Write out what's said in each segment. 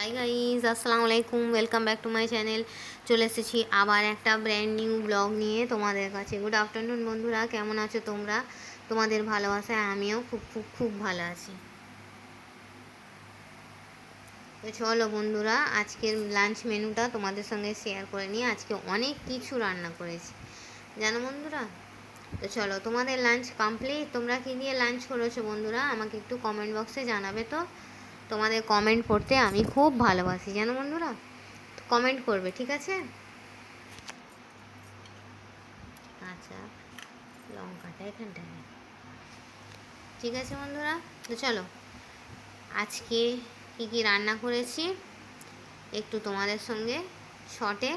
Hi guys, আসসালামু আলাইকুম, welcome back to my channel. চলে এসেছি আবার একটা ব্র্যান্ড নিউ ব্লগ নিয়ে তোমাদের কাছে। গুড আফটারনুন বন্ধুরা, কেমন আছো তোমরা? তোমাদের ভালোবাসায় আমিও খুব খুব খুব ভালো আছি। তো চলো বন্ধুরা, আজকের লাঞ্চ মেনুটা তোমাদের সঙ্গে শেয়ার করে নিই। আজকে অনেক কিছু রান্না করেছি জানো বন্ধুরা। তো চলো, তোমাদের লাঞ্চ কমপ্লিট? তোমরা কী দিয়ে লাঞ্চ করেছো বন্ধুরা আমাকে একটু কমেন্ট বক্সে জানাবে তো। তোমাদের কমেন্ট পড়তে আমি খুব ভালোবাসি জানো বন্ধুরা। কমেন্ট করবে, ঠিক আছে? আচ্ছা, লঙ্কাটা এখানটায়, ঠিক আছে বন্ধুরা। তো চলো, আজকে কি কি রান্না করেছি একটু তোমাদের সঙ্গে শর্টে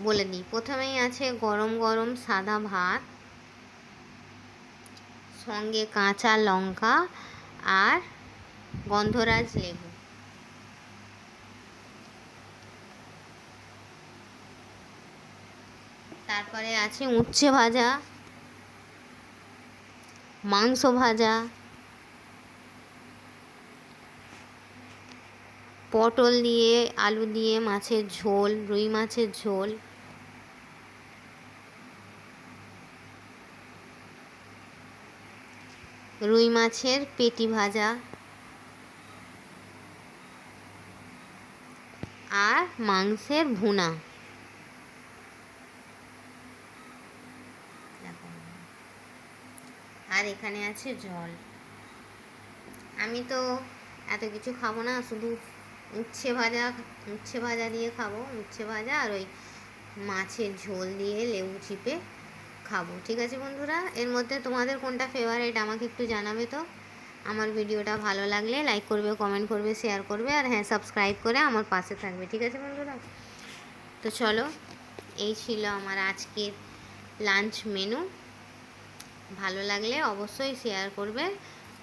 বলে দিই। প্রথমেই আছে গরম গরম সাদা ভাত, সঙ্গে কাঁচা লঙ্কা আর গন্ধরাজ লেবু। তারপরে আছে উচ্ছে ভাজা, মাংস ভাজা, পটল দিয়ে আলু দিয়ে মাছের ঝোল, রুই মাছের ঝোল, রুই মাছের পেটি ভাজা আর মাংসের ভুনা। আর এখানে আছে জল। আমি তো এত কিছু খাবো না, শুধু উচ্ছে ভাজা দিয়ে খাবো। উচ্ছে ভাজা আর ওই মাছের ঝোল দিয়ে লেবু চিপে খাবো, ঠিক আছে বন্ধুরা। এর মধ্যে তোমাদের কোনটা ফেভারিট আমাকে একটু জানাবে তো। আমার ভিডিওটা ভালো লাগলে লাইক করবে, কমেন্ট করবে, শেয়ার করবে, আর হ্যাঁ, সাবস্ক্রাইব করে আমার পাশে থাকবে, ঠিক আছে বন্ধুরা। তো চলো, এই ছিল আমার আজকের লাঞ্চ মেনু। ভালো লাগলে অবশ্যই শেয়ার করবে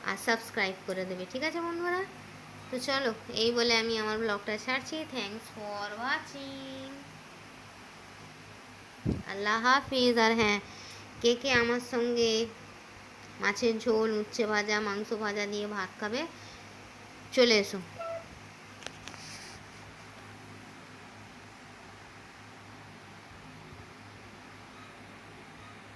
আর সাবস্ক্রাইব করে দেবে, ঠিক আছে বন্ধুরা। তো চলো, এই বলে আমি আমার ব্লগটা ছাড়ছি। Thanks for watching. আল্লাহ হাফিজ। আর হ্যাঁ, কে কে আমার সঙ্গে মাছের ঝোল, উচ্ছে ভাজা, মাংস ভাজা দিয়ে ভাত খাবে, চলে এসো।